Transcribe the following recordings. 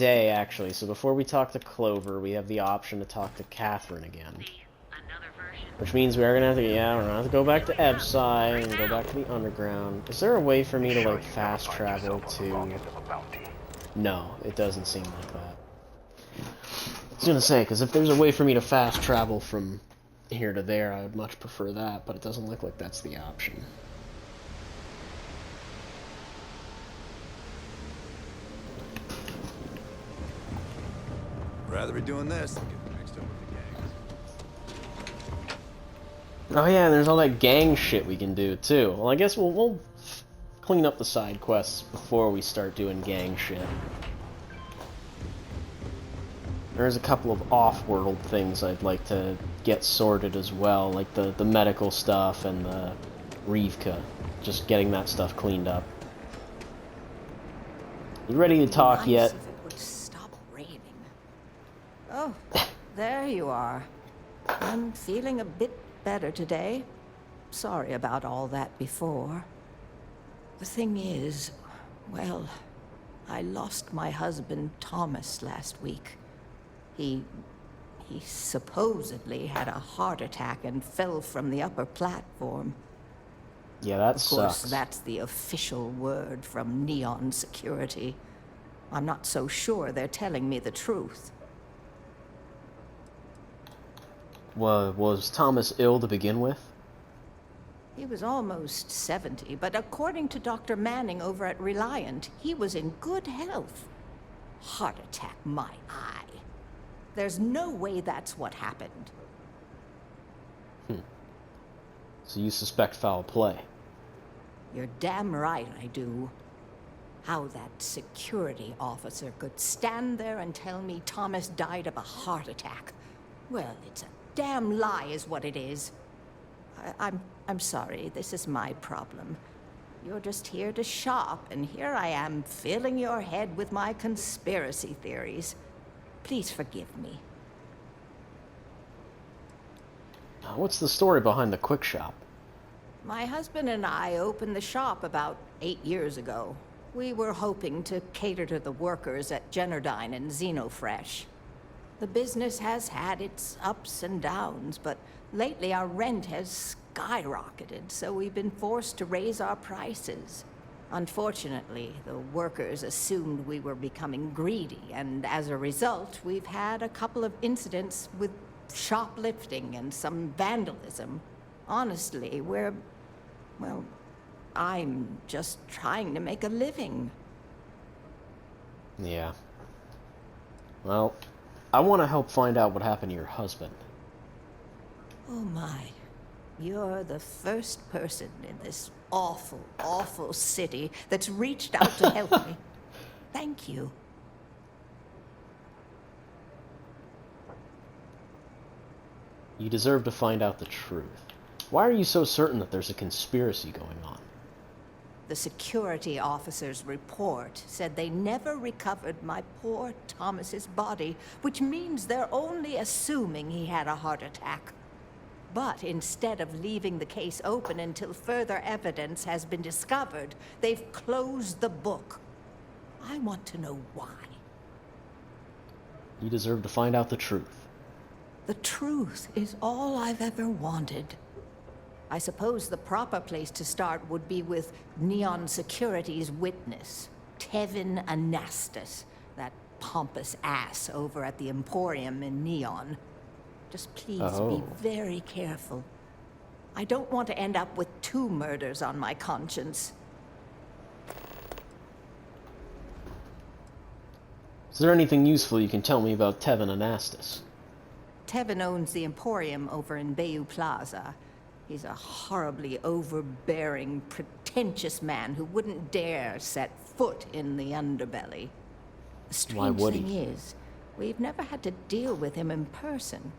day, actually. So before we talk to Clover, we have the option to talk to Catherine again. Which means we are gonna have to, yeah, we're gonna have to go back to Ebsai and go back to the underground. Is there a way for me to, like, fast travel to... No, it doesn't seem like that. I was gonna say, because if there's a way for me to fast travel from here to there, I would much prefer that, but it doesn't look like that's the option. Rather be doing this than getting mixed up with the gangs. Oh yeah, and there's all that gang shit we can do, too. Well, I guess we'll clean up the side quests before we start doing gang shit. There's a couple of off-world things I'd like to get sorted as well, like the medical stuff and the Rivka. Just getting that stuff cleaned up. You ready to talk yet? If it would stop raining. Oh, there you are. I'm feeling a bit better today. Sorry about all that before. The thing is, well, I lost my husband Thomas last week. He supposedly had a heart attack and fell from the upper platform. Yeah, that Of course, sucks. that's the official word from Neon Security. I'm not so sure they're telling me the truth. Was Thomas ill to begin with? He was almost 70, but according to Dr. Manning over at Reliant, he was in good health. Heart attack, my eye. There's no way that's what happened. So you suspect foul play? You're damn right I do. How that security officer could stand there and tell me Thomas died of a heart attack. Well, it's a damn lie is what it is. I'm sorry, this is my problem. You're just here to shop, and here I am filling your head with my conspiracy theories. Please forgive me. What's the story behind the quick shop? My husband and I opened the shop about 8 years ago. We were hoping to cater to the workers at Generdyne and Xenofresh. The business has had its ups and downs, but lately our rent has skyrocketed, so we've been forced to raise our prices. Unfortunately, the workers assumed we were becoming greedy, and as a result, we've had a couple of incidents with shoplifting and some vandalism. Honestly, well, I'm just trying to make a living. Yeah. Well, I want to help find out what happened to your husband. Oh my. You're the first person in this awful, awful city that's reached out to help me. Thank you. You deserve to find out the truth. Why are you so certain that there's a conspiracy going on? The security officer's report said they never recovered my poor Thomas's body, which means they're only assuming he had a heart attack. But instead of leaving the case open until further evidence has been discovered, they've closed the book. I want to know why. You deserve to find out the truth. The truth is all I've ever wanted. I suppose the proper place to start would be with Neon Security's witness, Tevin Anastas, that pompous ass over at the Emporium in Neon. Just please be very careful. I don't want to end up with 2 murders on my conscience. Is there anything useful you can tell me about Tevin Anastas? Tevin owns the Emporium over in Bayou Plaza. He's a horribly overbearing, pretentious man who wouldn't dare set foot in the underbelly. The strange thing is, we've never had to deal with him in person.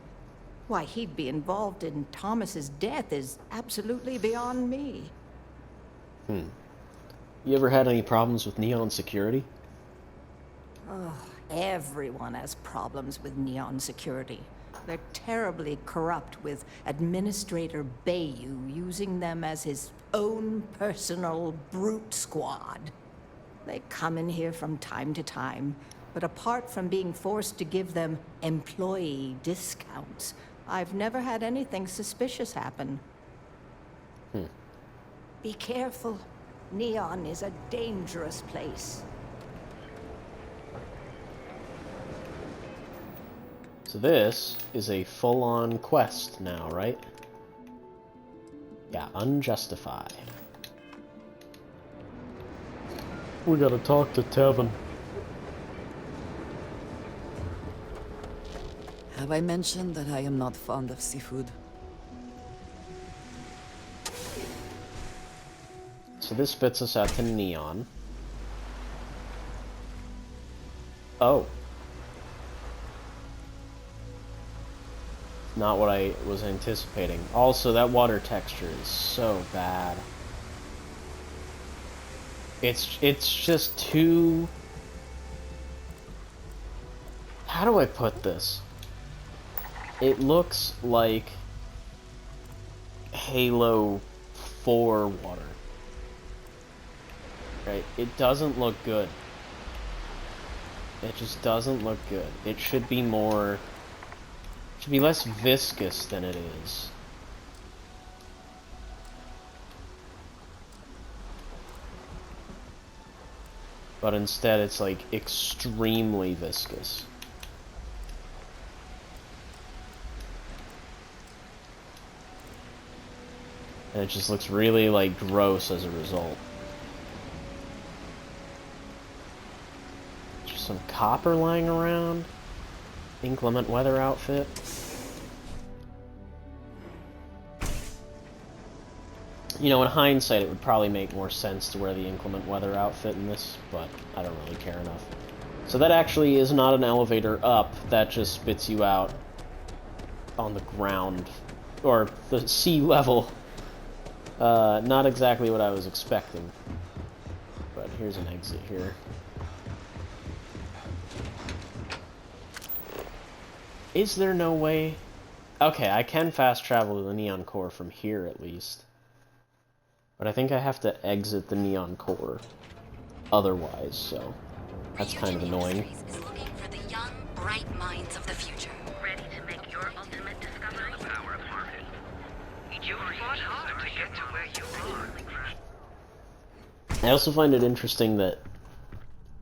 Why he'd be involved in Thomas's death is absolutely beyond me. You ever had any problems with Neon Security? Oh, everyone has problems with Neon Security. They're terribly corrupt, with Administrator Bayou using them as his own personal brute squad. They come in here from time to time, But apart from being forced to give them employee discounts, I've never had anything suspicious happen. Be careful. Neon is a dangerous place. So this is a full-on quest now, right? Yeah, unjustified. We gotta talk to Tevin. Have I mentioned that I am not fond of seafood? So this spits us out to Neon. Oh. Not what I was anticipating. Also, that water texture is so bad. It's just too... How do I put this? It looks like Halo 4 water. Right? It doesn't look good. It just doesn't look good. It should be more... It should be less viscous than it is. But instead it's like extremely viscous. And it just looks really like gross as a result. Just some copper lying around. Inclement weather outfit. You know, in hindsight, it would probably make more sense to wear the inclement weather outfit in this, but I don't really care enough. So that actually is not an elevator up, that just spits you out on the ground, or the sea level. Not exactly what I was expecting. But here's an exit here. Is there no way? Okay, I can fast travel to the Neon Core from here at least. But I think I have to exit the Neon Core otherwise, so that's kind of annoying. Is looking for the young, bright minds of the future. Ready to make your ultimate discovery? The power of harmony. You fought hard to get to where you are. I also find it interesting that,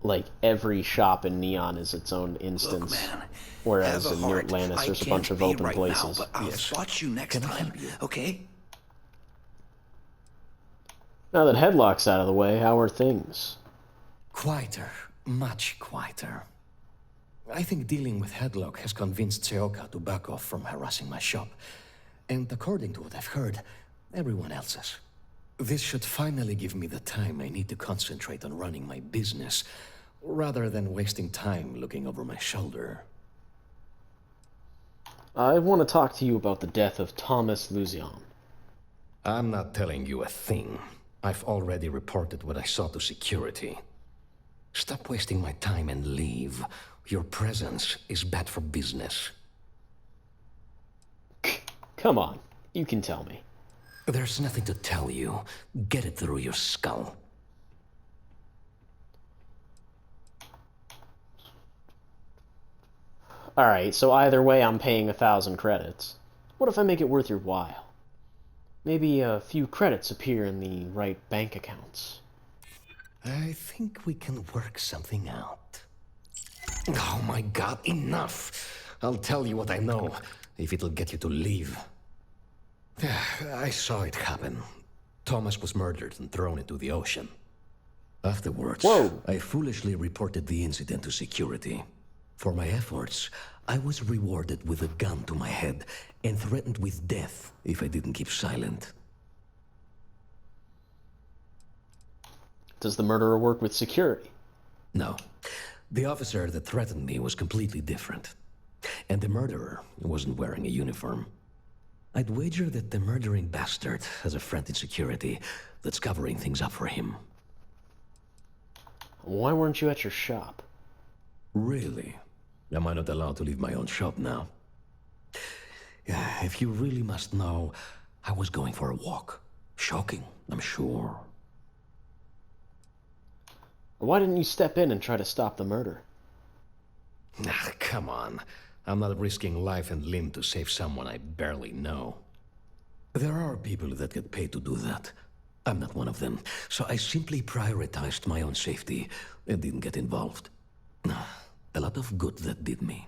like, every shop in Neon is its own instance, Look, man, whereas have a in New heart. Atlantis I there's a can't bunch of be open right places. now, but I'll spot you next time, okay? Now that Headlock's out of the way, how are things? Quieter, much quieter. I think dealing with Headlock has convinced Seoka to back off from harassing my shop. And according to what I've heard, everyone else's. This should finally give me the time I need to concentrate on running my business, rather than wasting time looking over my shoulder. I want to talk to you about the death of Thomas Luzion. I'm not telling you a thing. I've already reported what I saw to security. Stop wasting my time and leave. Your presence is bad for business. Come on, you can tell me. There's nothing to tell you. Get it through your skull. Alright, so either way I'm paying 1,000 credits. What if I make it worth your while? Maybe a few credits appear in the right bank accounts. I think we can work something out. Oh my god, enough! I'll tell you what I know, if it'll get you to leave. I saw it happen. Thomas was murdered and thrown into the ocean. Afterwards, Whoa. I foolishly reported the incident to security. For my efforts, I was rewarded with a gun to my head and threatened with death if I didn't keep silent. Does the murderer work with security? No. The officer that threatened me was completely different. And the murderer wasn't wearing a uniform. I'd wager that the murdering bastard has a friend in security that's covering things up for him. Why weren't you at your shop? Really? Am I not allowed to leave my own shop now? If you really must know, I was going for a walk. Shocking, I'm sure. Why didn't you step in and try to stop the murder? Ah, come on. I'm not risking life and limb to save someone I barely know. There are people that get paid to do that. I'm not one of them, so I simply prioritized my own safety and didn't get involved. A lot of good that did me.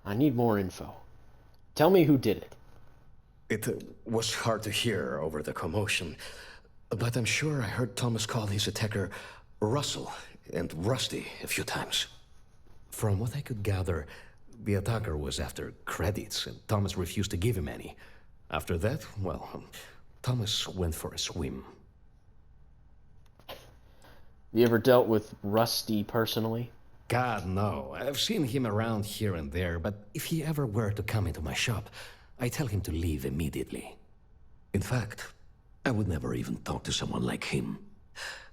I need more info. Tell me who did it. It was hard to hear over the commotion, but I'm sure I heard Thomas call his attacker Russell and Rusty a few times. From what I could gather, the attacker was after credits, and Thomas refused to give him any. After that, well, Thomas went for a swim. You ever dealt with Rusty personally? God, no. I've seen him around here and there, but if he ever were to come into my shop, I tell him to leave immediately. In fact, I would never even talk to someone like him.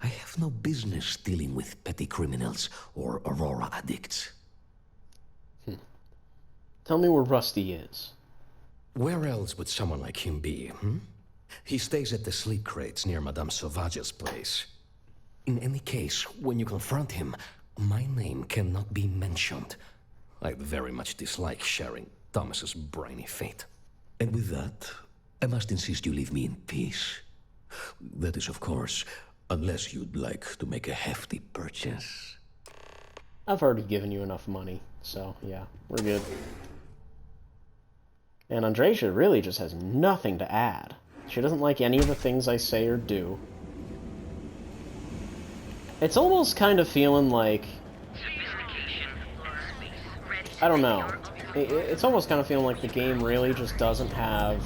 I have no business dealing with petty criminals or Aurora addicts. Tell me where Rusty is. Where else would someone like him be, He stays at the sleep crates near Madame Sauvage's place. In any case, when you confront him, my name cannot be mentioned. I'd very much dislike sharing Thomas's briny fate. And with that, I must insist you leave me in peace. That is, of course, unless you'd like to make a hefty purchase. I've already given you enough money, so yeah, we're good. And Andresia really just has nothing to add. She doesn't like any of the things I say or do. It's almost kind of feeling like... I don't know. It's almost kind of feeling like the game really just doesn't have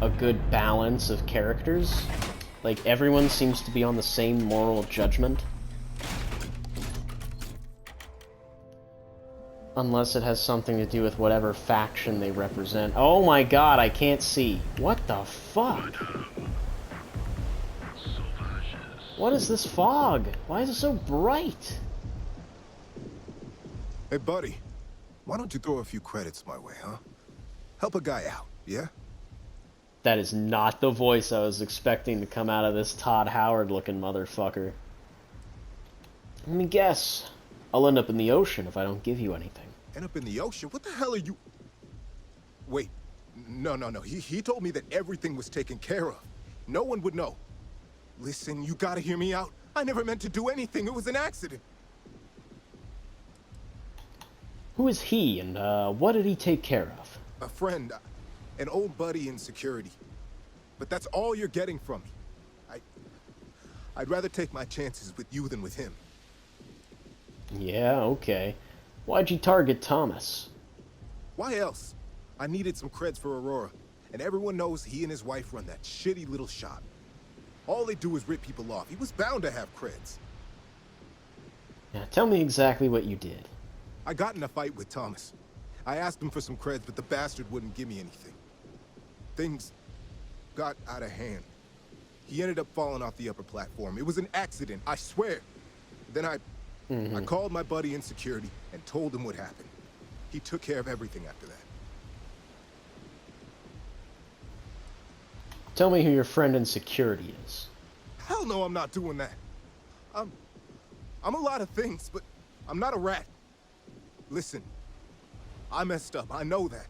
a good balance of characters. Like, everyone seems to be on the same moral judgment. Unless it has something to do with whatever faction they represent. Oh my god, I can't see. What the fuck? What is this fog? Why is it so bright? Hey, buddy. Why don't you throw a few credits my way, huh? Help a guy out, yeah? That is not the voice I was expecting to come out of this Todd Howard-looking motherfucker. Let me guess. I'll end up in the ocean if I don't give you anything. End up in the ocean? What the hell are you... Wait. No. He told me that everything was taken care of. No one would know. Listen, you gotta hear me out. I never meant to do anything. It was an accident. Who is he, and what did he take care of? A friend. An old buddy in security. But that's all you're getting from me. I'd rather take my chances with you than with him. Yeah, okay. Why'd you target Thomas? Why else? I needed some creds for Aurora, and everyone knows he and his wife run that shitty little shop. All they do is rip people off. He was bound to have creds. Yeah, tell me exactly what you did. I got in a fight with Thomas. I asked him for some creds, but the bastard wouldn't give me anything. Things got out of hand. He ended up falling off the upper platform. It was an accident, I swear. Then I called my buddy in security and told him what happened. He took care of everything after that. Tell me who your friend in security is. Hell no, I'm not doing that. I'm a lot of things, but I'm not a rat. Listen, I messed up, I know that.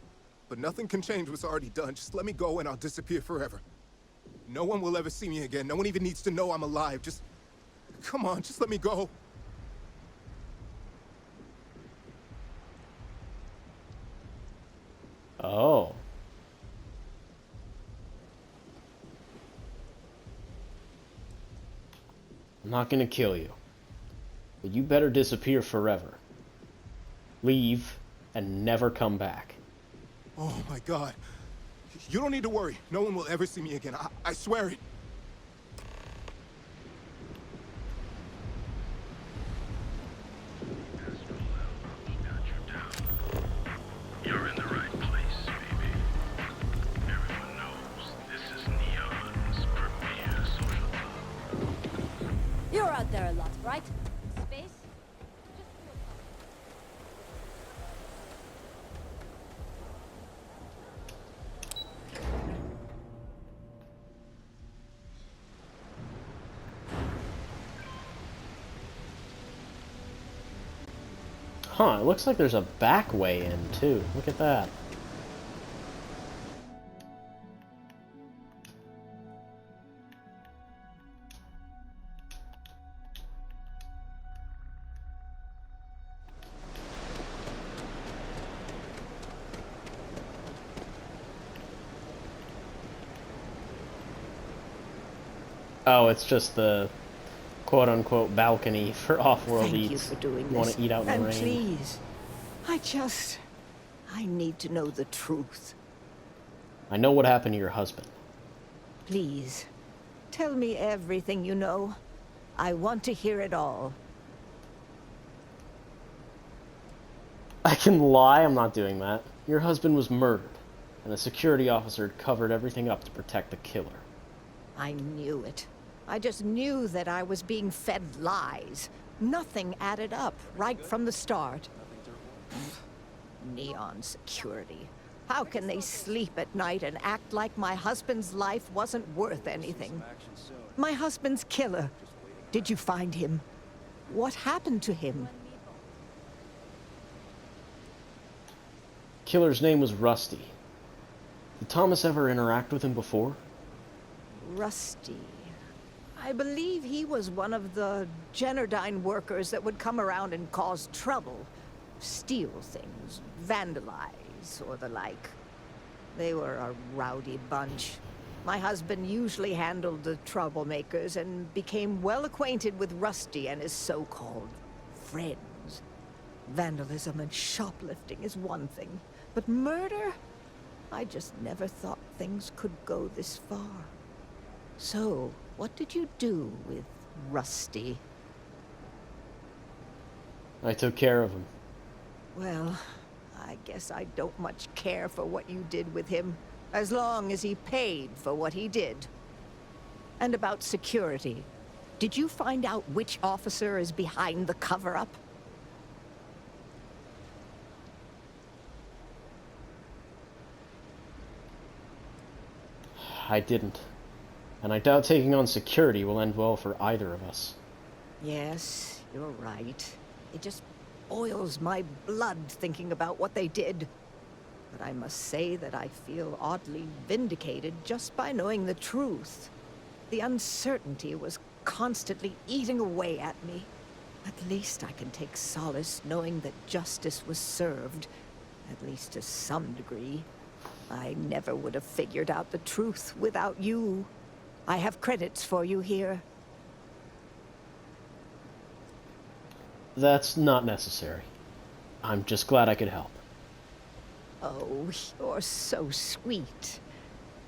But nothing can change what's already done. Just let me go and I'll disappear forever. No one will ever see me again. No one even needs to know I'm alive. Just... come on, just let me go. Oh. I'm not gonna kill you. But you better disappear forever. Leave and never come back. Oh my God. You don't need to worry. No one will ever see me again. I swear it. You're in the right place, baby. Everyone knows this is Neon's premier social club. You're out there a lot, right? Space? Huh, it looks like there's a back way in, too. Look at that. Oh, it's just the quote-unquote balcony for off-world Thank eats. you for doing You want this. to eat out in the And rain. please, I need to know the truth. I know what happened to your husband. Please, tell me everything you know. I want to hear it all. I can lie, I'm not doing that. Your husband was murdered, and a security officer had covered everything up to protect the killer. I knew it. I just knew that I was being fed lies. Nothing added up right from the start. Neon security. How can they sleep at night and act like my husband's life wasn't worth anything? My husband's killer. Did you find him? What happened to him? Killer's name was Rusty. Did Thomas ever interact with him before? Rusty. I believe he was one of the Generdyne workers that would come around and cause trouble. Steal things, vandalize, or the like. They were a rowdy bunch. My husband usually handled the troublemakers and became well acquainted with Rusty and his so-called friends. Vandalism and shoplifting is one thing, but murder? I just never thought things could go this far. So, what did you do with Rusty? I took care of him. Well, I guess I don't much care for what you did with him, as long as he paid for what he did. And about security. Did you find out which officer is behind the cover-up? I didn't. And I doubt taking on security will end well for either of us. Yes, you're right. It just boils my blood thinking about what they did. But I must say that I feel oddly vindicated just by knowing the truth. The uncertainty was constantly eating away at me. At least I can take solace knowing that justice was served, at least to some degree. I never would have figured out the truth without you. I have credits for you here. That's not necessary. I'm just glad I could help. Oh, you're so sweet.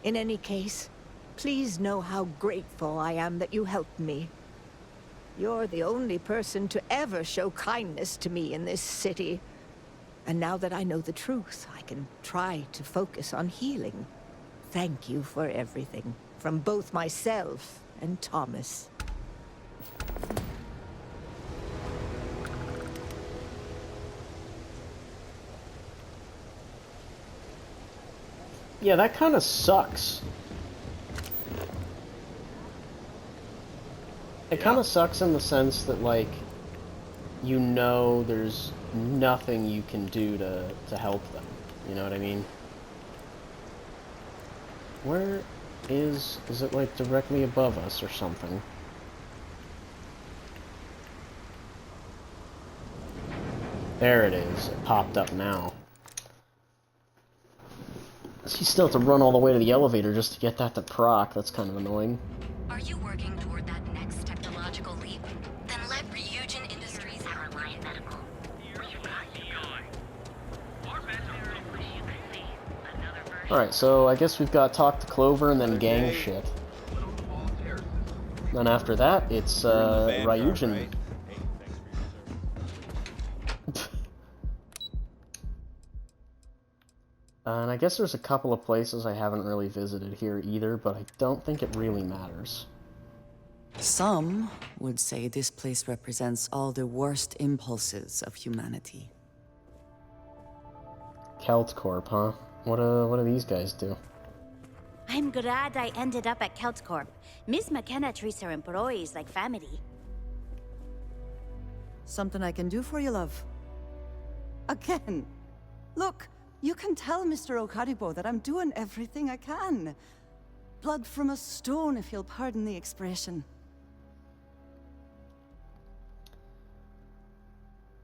In any case, please know how grateful I am that you helped me. You're the only person to ever show kindness to me in this city. And now that I know the truth, I can try to focus on healing. Thank you for everything, from both myself and Thomas. Yeah, that kind of sucks. It kind of sucks in the sense that, like, you know there's nothing you can do to help them. You know what I mean? Where is it, like, directly above us or something? There it is. It popped up now. So you still have to run all the way to the elevator just to get that to proc. That's kind of annoying. Are you working toward that next technological leap? Then let Ryujin Industries have Reliant Medical. Alright, so I guess we've got talk to Clover and then gang shit. Then after that, it's Ryujin. And I guess there's a couple of places I haven't really visited here either, but I don't think it really matters. Some would say this place represents all the worst impulses of humanity. KeltCorp, huh? What do these guys do? I'm glad I ended up at KeltCorp. Miss McKenna treats her employees like family. Something I can do for you, love? Again. Look, you can tell Mr. Okaribo that I'm doing everything I can. Blood from a stone, if you'll pardon the expression.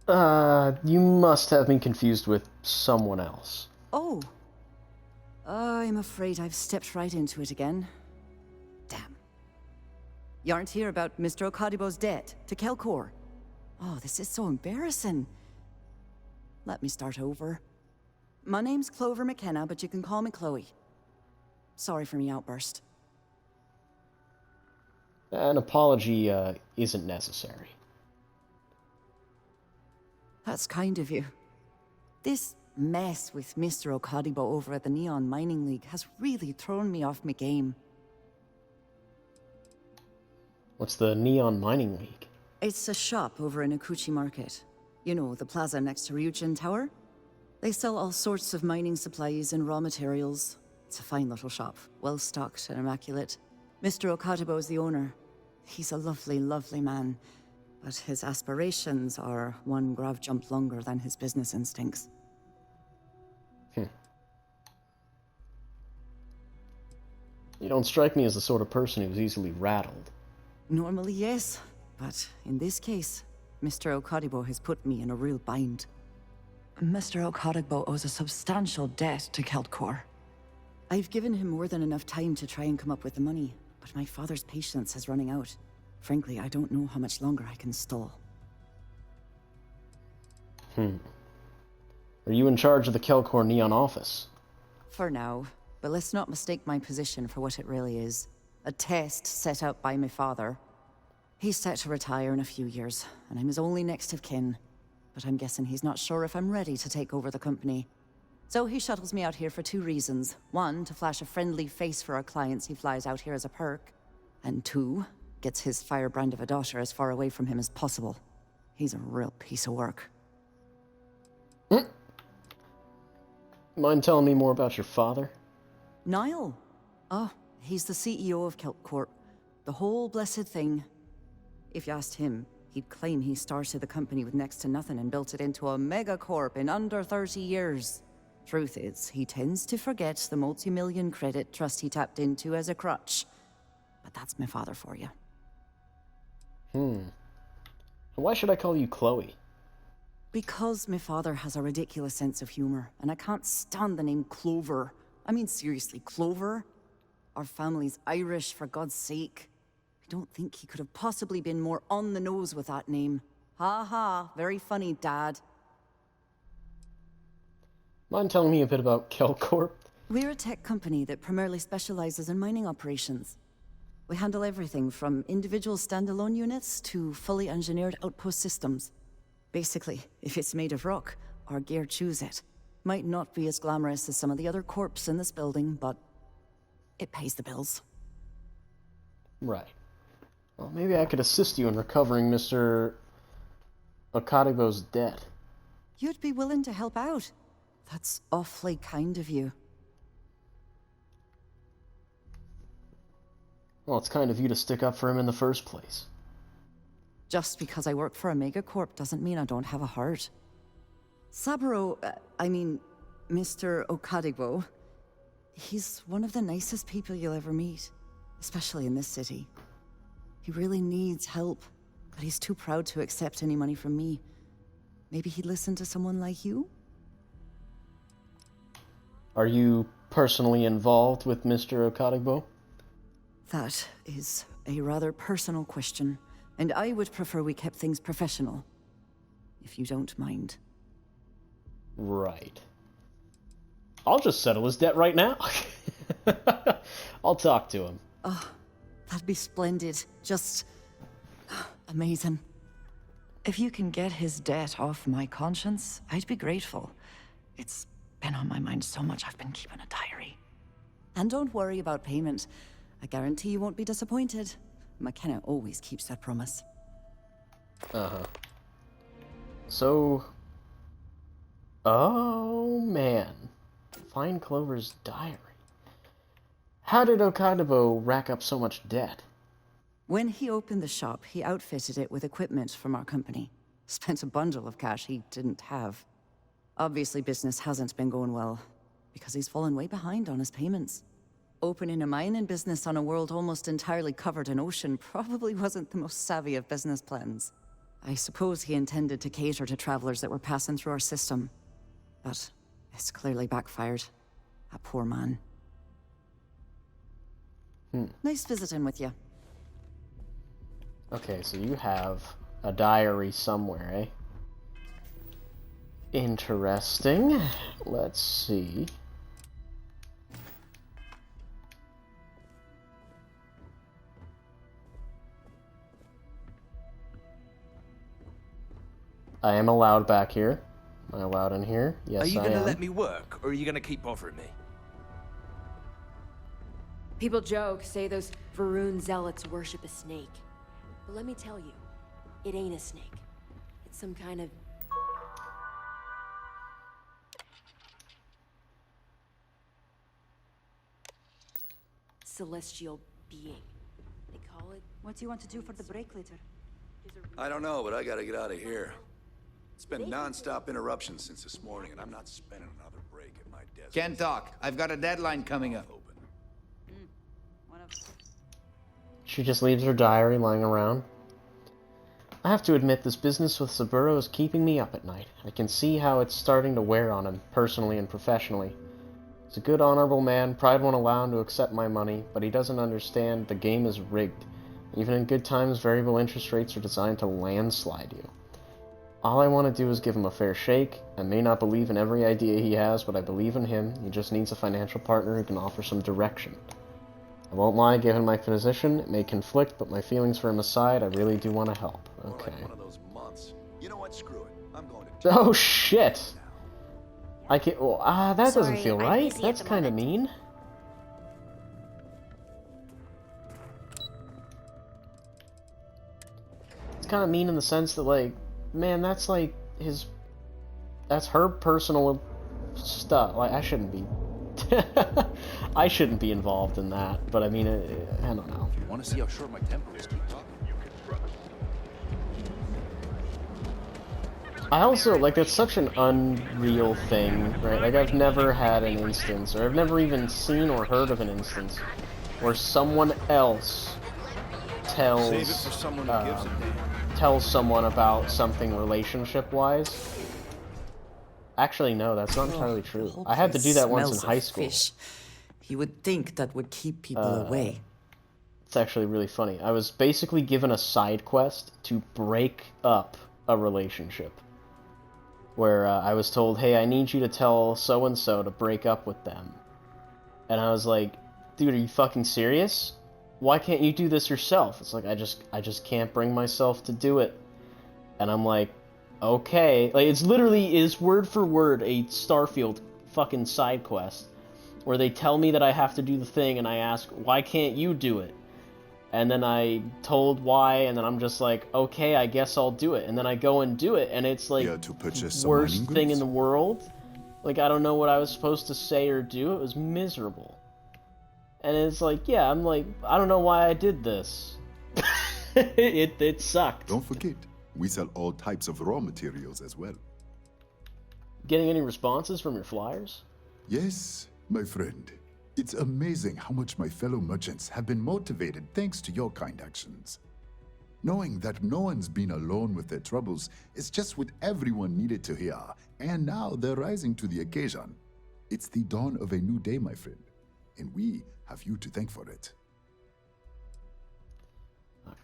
You must have me confused with someone else. Oh. I'm afraid I've stepped right into it again. Damn. You aren't here about Mr. Okadibo's debt to Kelkor. Oh, this is so embarrassing. Let me start over. My name's Clover McKenna, but you can call me Chloe. Sorry for me outburst. An apology, isn't necessary. That's kind of you. This mess with Mr. Okadibo over at the Neon Mining League has really thrown me off my game. What's the Neon Mining League? It's a shop over in Akuchi Market. You know, the plaza next to Ryujin Tower? They sell all sorts of mining supplies and raw materials. It's a fine little shop, well-stocked and immaculate. Mr. Okadibo is the owner. He's a lovely, lovely man. But his aspirations are one grav jump longer than his business instincts. You don't strike me as the sort of person who's easily rattled. Normally, yes. But in this case, Mr. Okadibo has put me in a real bind. Mr. Okadibo owes a substantial debt to Keltkor. I've given him more than enough time to try and come up with the money, but my father's patience is running out. Frankly, I don't know how much longer I can stall. Are you in charge of the Kelkor Neon office? For now, but let's not mistake my position for what it really is. A test set up by my father. He's set to retire in a few years, and I'm his only next of kin. But I'm guessing he's not sure if I'm ready to take over the company. So he shuttles me out here for 2 reasons. 1, to flash a friendly face for our clients he flies out here as a perk. And 2, gets his firebrand of a daughter as far away from him as possible. He's a real piece of work. Mind telling me more about your father? Niall? Oh, he's the CEO of Keltcorp. The whole blessed thing. If you asked him, he'd claim he started the company with next to nothing and built it into a megacorp in under 30 years. Truth is, he tends to forget the multi-million credit trust he tapped into as a crutch. But that's my father for you. Why should I call you Chloe? Because my father has a ridiculous sense of humor, and I can't stand the name Clover. I mean, seriously, Clover? Our family's Irish, for God's sake. I don't think he could have possibly been more on the nose with that name. Ha ha, very funny, Dad. Mind telling me a bit about Kelcorp? We're a tech company that primarily specializes in mining operations. We handle everything from individual standalone units to fully engineered outpost systems. Basically, if it's made of rock, our gear chews it. Might not be as glamorous as some of the other corps in this building, but it pays the bills. Right. Well, maybe I could assist you in recovering Mr. Okadibo's debt. You'd be willing to help out. That's awfully kind of you. Well, it's kind of you to stick up for him in the first place. Just because I work for a megacorp doesn't mean I don't have a heart. Saburo, Mr. Okadibo, he's one of the nicest people you'll ever meet, especially in this city. He really needs help, but he's too proud to accept any money from me. Maybe he'd listen to someone like you? Are you personally involved with Mr. Okadibo? That is a rather personal question, and I would prefer we kept things professional, if you don't mind. Right. I'll just settle his debt right now. I'll talk to him. Oh, that'd be splendid. Just amazing. If you can get his debt off my conscience, I'd be grateful. It's been on my mind so much I've been keeping a diary. And don't worry about payment. I guarantee you won't be disappointed. McKenna always keeps that promise. Uh-huh. So... Oh, man. Find Clover's diary. How did Okadibo rack up so much debt? When he opened the shop, he outfitted it with equipment from our company. Spent a bundle of cash he didn't have. Obviously, business hasn't been going well, because he's fallen way behind on his payments. Opening a mining business on a world almost entirely covered in ocean probably wasn't the most savvy of business plans. I suppose he intended to cater to travelers that were passing through our system. But it's clearly backfired. A poor man. Nice visiting with you. Okay, so you have a diary somewhere, eh? Interesting. Let's see. I am allowed back here. Am I allowed in here? Yes, Are you I gonna am. let me work, or are you gonna keep bothering me? People joke, say those Varun zealots worship a snake. But let me tell you, it ain't a snake. It's some kind of... celestial being. They call it... What do you want to do for the break later? I don't know, but I gotta get out of here. It's been non-stop interruptions since this morning, and I'm not spending another break at my desk. Can't talk. I've got a deadline coming up. She just leaves her diary lying around. I have to admit, this business with Saburo is keeping me up at night. I can see how it's starting to wear on him, personally and professionally. He's a good, honorable man. Pride won't allow him to accept my money, but he doesn't understand the game is rigged. Even in good times, variable interest rates are designed to landslide you. All I want to do is give him a fair shake. I may not believe in every idea he has, but I believe in him. He just needs a financial partner who can offer some direction. I won't lie, given my position, it may conflict, but my feelings for him aside, I really do want to help. Okay. Like one of those months. You know what? Screw it. I'm going to... Oh, shit! I can't... Well, that doesn't feel I'm right. busy That's at the kind of moment. mean. It's kind of mean in the sense that, like, man, that's like his... That's her personal stuff. Like, I shouldn't be... I shouldn't be involved in that, but I mean, I don't know. You want to see how short my temper is? Keep talking. I also, like, that's such an unreal thing, right? Like, I've never had an instance, or I've never even seen or heard of an instance where someone else tells, Save it for someone who gives a damn. tells someone about something relationship-wise. Actually, no, that's not entirely true. I had to do that once in high school. Fish. You would think that would keep people away. It's actually really funny. I was basically given a side quest to break up a relationship. Where I was told, hey, I need you to tell so-and-so to break up with them. And I was like, dude, are you fucking serious? Why can't you do this yourself? It's like, I just can't bring myself to do it. And I'm like, okay. Like, it's literally is word for word a Starfield fucking side quest. Where they tell me that I have to do the thing, and I ask, why can't you do it? And then I told why, and then I'm just like, okay, I guess I'll do it. And then I go and do it, and it's like the worst thing in the world. Like, I don't know what I was supposed to say or do. It was miserable. And it's like, yeah, I'm like, I don't know why I did this. It sucked. Don't forget, we sell all types of raw materials as well. Getting any responses from your flyers? Yes, my friend. It's amazing how much my fellow merchants have been motivated thanks to your kind actions. Knowing that no one's been alone with their troubles is just what everyone needed to hear, and now they're rising to the occasion. It's the dawn of a new day, my friend, and we have you to thank for it.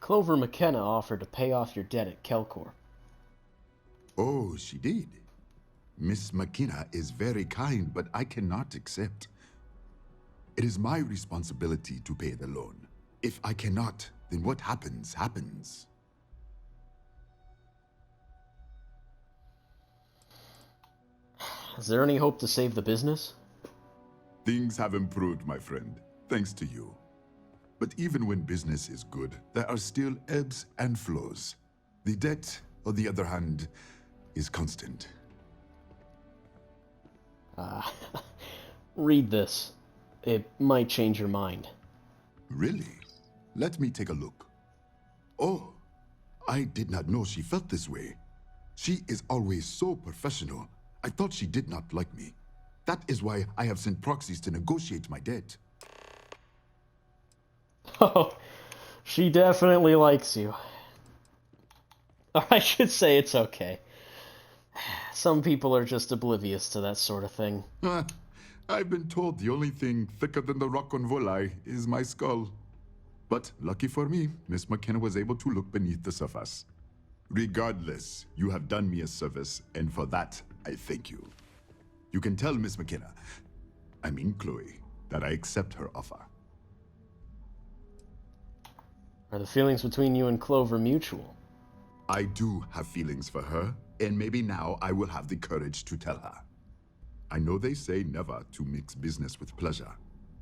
Clover McKenna offered to pay off your debt at Kelcor. Oh, she did. Miss McKenna is very kind, but I cannot accept. It is my responsibility to pay the loan. If I cannot, then what happens, happens. Is there any hope to save the business? Things have improved, my friend, thanks to you. But even when business is good, there are still ebbs and flows. The debt, on the other hand, is constant. Read this. It might change your mind. Really? Let me take a look. Oh, I did not know she felt this way. She is always so professional. I thought she did not like me. That is why I have sent proxies to negotiate my debt. Oh, she definitely likes you. Or I should say it's okay. Some people are just oblivious to that sort of thing. I've been told the only thing thicker than the rock on Volai is my skull. But lucky for me, Miss McKenna was able to look beneath the surface. Regardless, you have done me a service, and for that, I thank you. You can tell Miss McKenna, I mean Chloe, that I accept her offer. Are the feelings between you and Clover mutual? I do have feelings for her, and maybe now I will have the courage to tell her. I know they say never to mix business with pleasure,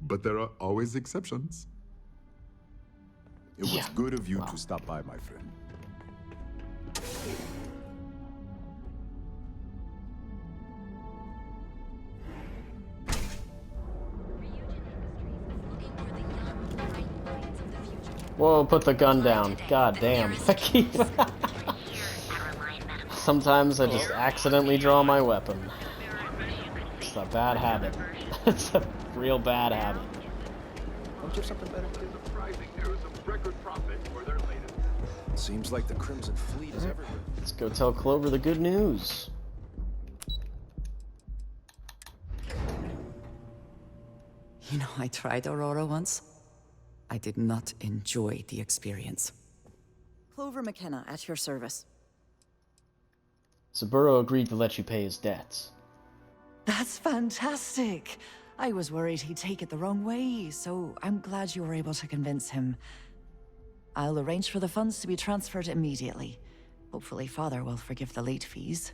but there are always exceptions. It was good of you to stop by, my friend. Whoa, put the gun down. God damn. I keep... Sometimes I just accidentally draw my weapon. It's a bad habit. It's a real bad habit. Don't you have something better to do? Seems like the Crimson Fleet is everywhere. Let's go tell Clover the good news. You know, I tried Aurora once. I did not enjoy the experience. Clover McKenna, at your service. Saburo agreed to let you pay his debts. That's fantastic! I was worried he'd take it the wrong way, so I'm glad you were able to convince him. I'll arrange for the funds to be transferred immediately. Hopefully Father will forgive the late fees.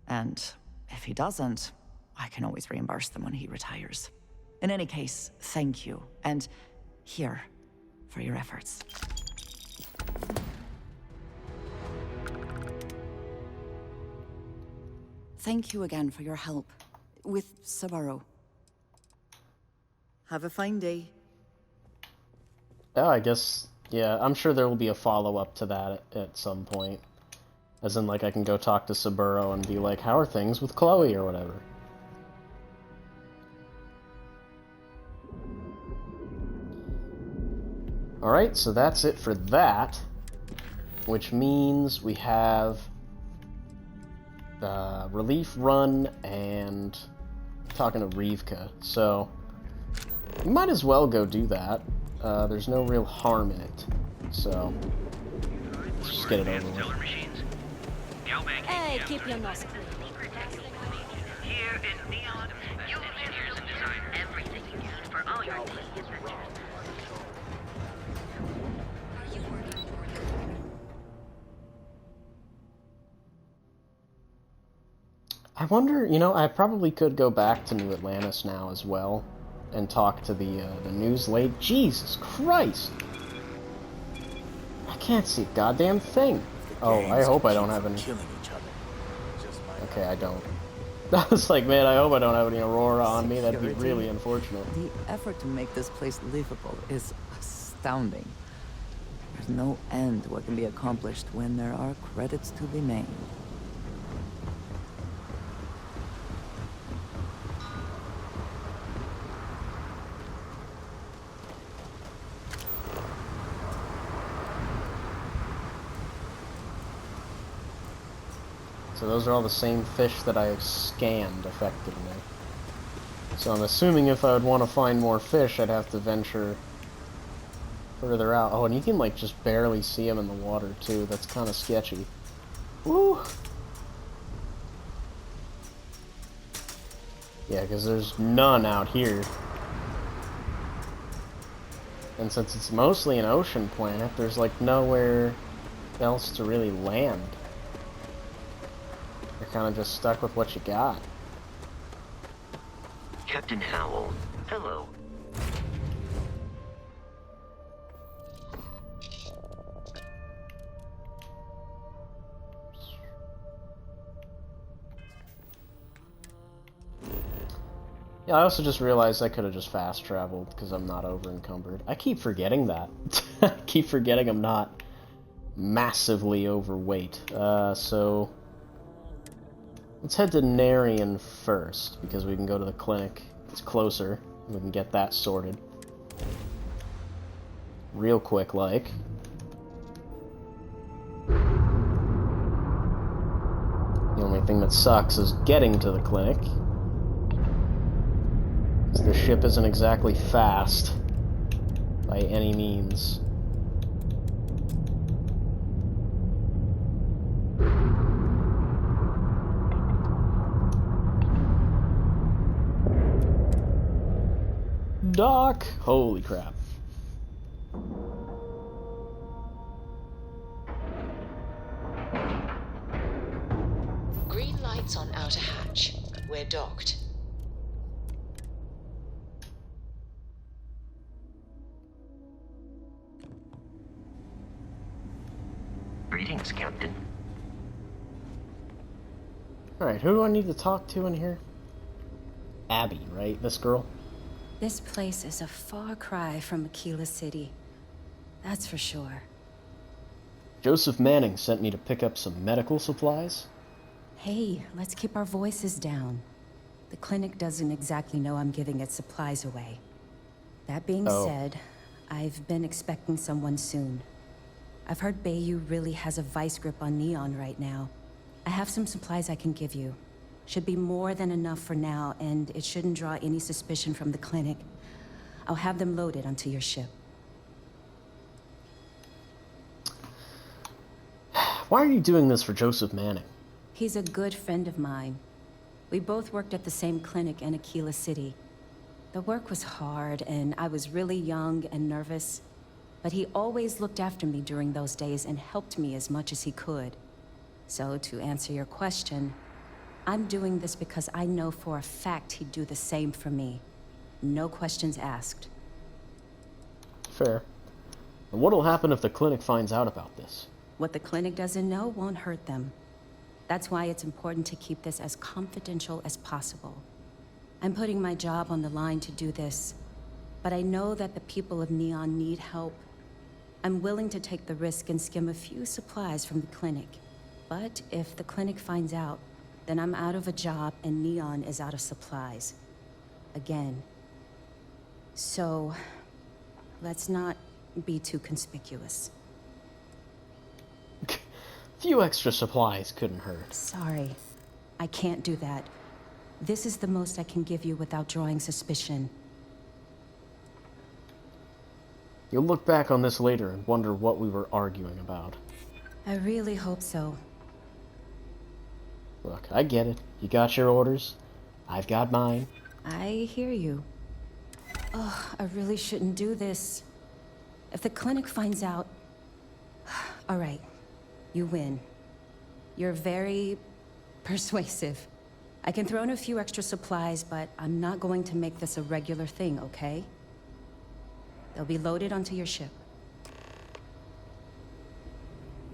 And if he doesn't, I can always reimburse them when he retires. In any case, thank you, and here, for your efforts. Thank you again for your help with Saburo. Have a fine day. Oh, I guess, yeah, I'm sure there will be a follow-up to that at some point. As in, like, I can go talk to Saburo and be like, how are things with Chloe, or whatever. Alright, so that's it for that. Which means we have Relief Run and talking to Rivka. So, we might as well go do that. There's no real harm in it. So, let's just get it over with. Hey, keep your nose clean. Here in Neon, you engineers and design everything you need for all your needs. I wonder, you know, I probably could go back to New Atlantis now as well and talk to the news lady. Jesus Christ! I can't see a goddamn thing. Oh, I hope I don't have any. Okay, I don't. I was like, man, I hope I don't have any Aurora on me. That'd be really unfortunate. The effort to make this place livable is astounding. There's no end to what can be accomplished when there are credits to be made. So those are all the same fish that I have scanned, effectively. So I'm assuming if I would want to find more fish, I'd have to venture further out. Oh, and you can, like, just barely see them in the water, too. That's kind of sketchy. Woo! Yeah, because there's none out here. And since it's mostly an ocean planet, there's, like, nowhere else to really land. You're kind of just stuck with what you got. Captain Howell, hello. Yeah, I also just realized I could have just fast traveled because I'm not over encumbered. I keep forgetting that. I keep forgetting I'm not massively overweight. So Let's head to Narian first, because we can go to the clinic. It's closer. We can get that sorted. Real quick, like. The only thing that sucks is getting to the clinic. The ship isn't exactly fast by any means. Doc! Holy crap. Green lights on outer hatch. We're docked. Greetings, Captain. Alright, who do I need to talk to in here? Abby, right? This girl? This place is a far cry from Aquila City. That's for sure. Joseph Manning sent me to pick up some medical supplies. Hey, let's keep our voices down. The clinic doesn't exactly know I'm giving its supplies away. That being said, I've been expecting someone soon. I've heard Bayou really has a vice grip on Neon right now. I have some supplies I can give you. Should be more than enough for now, and it shouldn't draw any suspicion from the clinic. I'll have them loaded onto your ship. Why are you doing this for Joseph Manning? He's a good friend of mine. We both worked at the same clinic in Aquila City. The work was hard, and I was really young and nervous. But he always looked after me during those days and helped me as much as he could. So, to answer your question, I'm doing this because I know for a fact he'd do the same for me. No questions asked. Fair. And what'll happen if the clinic finds out about this? What the clinic doesn't know won't hurt them. That's why it's important to keep this as confidential as possible. I'm putting my job on the line to do this, but I know that the people of Neon need help. I'm willing to take the risk and skim a few supplies from the clinic. But if the clinic finds out, then I'm out of a job and Neon is out of supplies. Again. So, let's not be too conspicuous. Few extra supplies couldn't hurt. Sorry. I can't do that. This is the most I can give you without drawing suspicion. You'll look back on this later and wonder what we were arguing about. I really hope so. Look, I get it. You got your orders. I've got mine. I hear you. Oh, I really shouldn't do this. If the clinic finds out... All right. You win. You're very persuasive. I can throw in a few extra supplies, but I'm not going to make this a regular thing, okay? They'll be loaded onto your ship.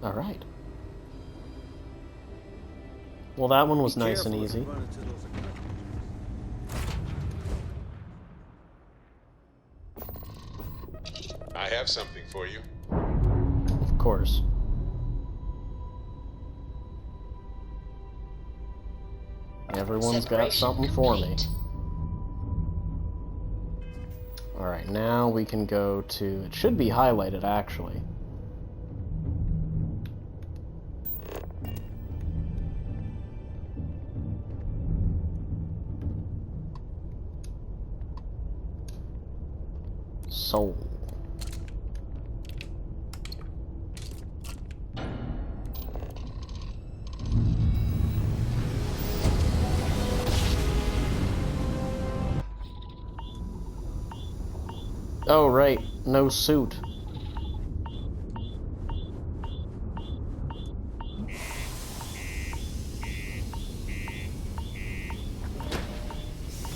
All right. Well, that one was nice and easy. I have something for you. Of course. Everyone's got something for me. Alright, now we can go to... It should be highlighted, actually. Soul. Oh, right. No suit.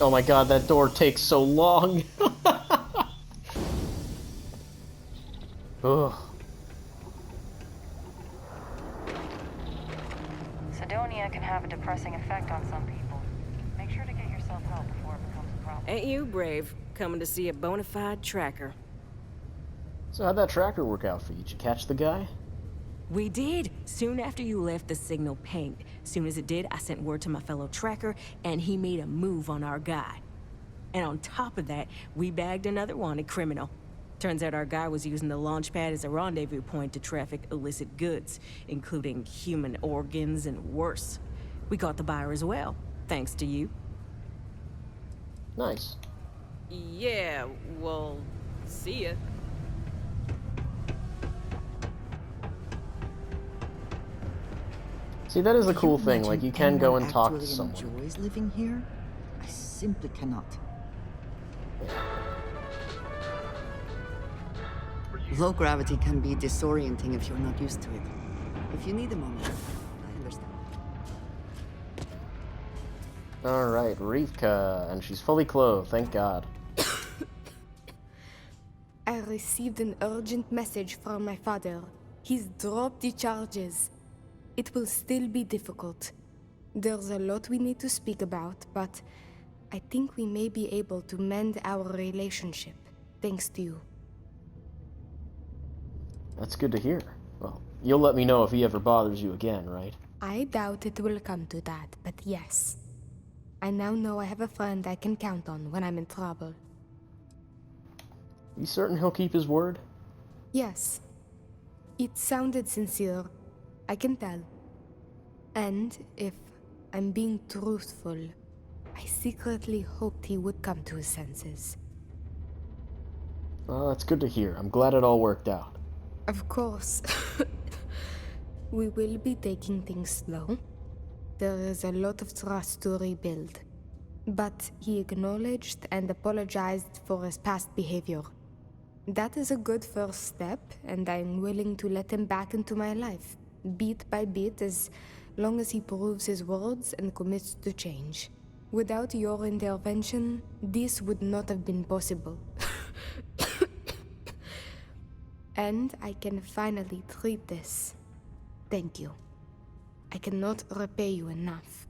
Oh my god, that door takes so long. Ugh. Cydonia can have a depressing effect on some people. Make sure to get yourself help before it becomes a problem. Ain't you brave, coming to see a bona fide tracker? So how'd that tracker work out for you? Did you catch the guy? We did. Soon after you left, the signal pinged. Soon as it did, I sent word to my fellow tracker, and he made a move on our guy. And on top of that, we bagged another wanted criminal. Turns out our guy was using the launch pad as a rendezvous point to traffic illicit goods, including human organs and worse. We caught the buyer as well, thanks to you. Nice. Yeah, well, see ya. See, that is a cool thing. Like, you can go and talk to Actually someone. enjoys living here? I simply cannot. Low gravity can be disorienting if you're not used to it. If you need a moment, I understand. Alright, Rivka, and she's fully clothed, thank God. I received an urgent message from my father. He's dropped the charges. It will still be difficult. There's a lot we need to speak about, but I think we may be able to mend our relationship, thanks to you. That's good to hear. Well, you'll let me know if he ever bothers you again, right? I doubt it will come to that, but yes. I now know I have a friend I can count on when I'm in trouble. You certain he'll keep his word? Yes. It sounded sincere. I can tell. And if I'm being truthful, I secretly hoped he would come to his senses. Well, that's good to hear. I'm glad it all worked out. Of course. We will be taking things slow. There is a lot of trust to rebuild. But he acknowledged and apologized for his past behavior. That is a good first step, and I'm willing to let him back into my life, bit by bit, as long as he proves his words and commits to change. Without your intervention, this would not have been possible. And I can finally treat this. Thank you. I cannot repay you enough.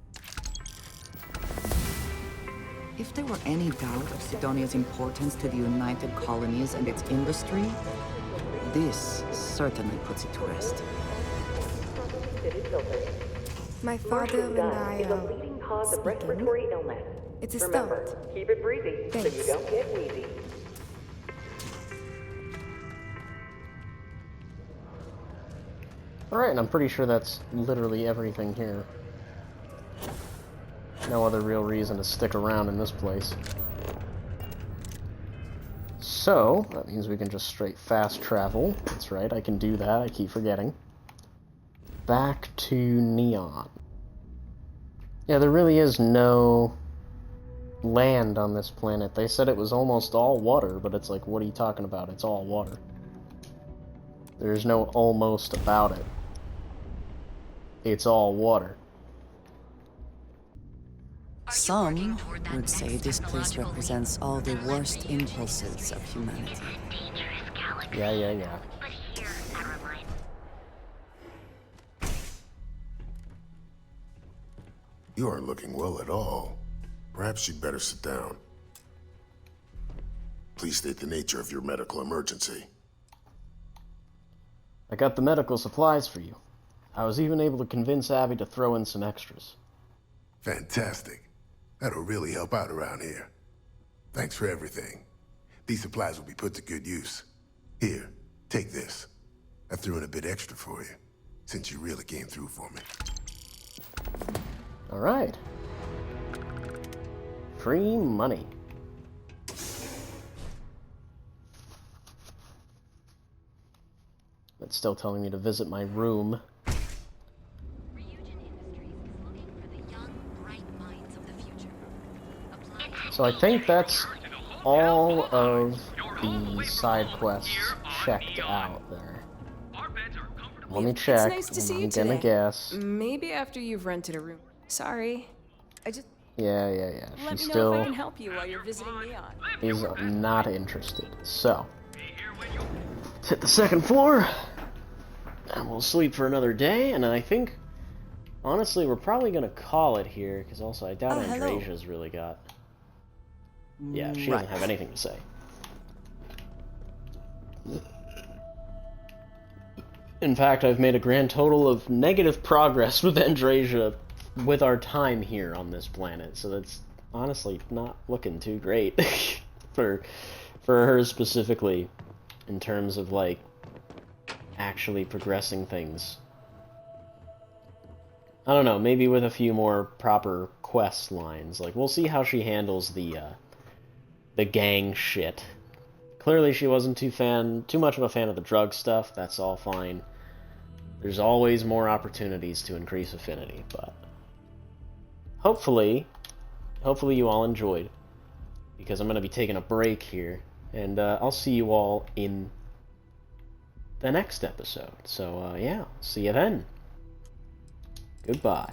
If there were any doubt of Sidonia's importance to the United Colonies and its industry, this certainly puts it to rest. My father and I are leading cause of respiratory illness. It's a Remember, start. keep it breezy so you don't get wheezy. Alright, and I'm pretty sure that's literally everything here. No other real reason to stick around in this place. So, that means we can just straight fast travel. That's right, I can do that, I keep forgetting. Back to Neon. Yeah, there really is no land on this planet. They said it was almost all water, but it's like, what are you talking about? It's all water. There's no almost about it. It's all water. Some would say this place represents all the worst impulses of humanity. Yeah. You aren't looking well at all. Perhaps you'd better sit down. Please state the nature of your medical emergency. I got the medical supplies for you. I was even able to convince Abby to throw in some extras. Fantastic. That'll really help out around here. Thanks for everything. These supplies will be put to good use. Here, take this. I threw in a bit extra for you, since you really came through for me. Alright. Free money. It's still telling me to visit my room. So I think that's all of the side quests checked out there. Let me check. It's nice to see you I'm gonna today. guess. Maybe after you've rented a room. Sorry. I just... Yeah. Let She's me know still... if I can help you while you're visiting Neon. He's not interested. So, let's hit the second floor, and we'll sleep for another day, and I think, honestly, we're probably going to call it here, because also I doubt hello. Andresia's really got... Yeah, she doesn't have anything to say. In fact, I've made a grand total of negative progress with Andrasia with our time here on this planet, so that's honestly not looking too great for her specifically in terms of like actually progressing things. I don't know, maybe with a few more proper quest lines. Like, we'll see how she handles the gang shit. Clearly she wasn't too much of a fan of the drug stuff. That's all fine. There's always more opportunities to increase affinity, but hopefully you all enjoyed, because I'm going to be taking a break here, and I'll see you all in the next episode. So, yeah, see you then. Goodbye.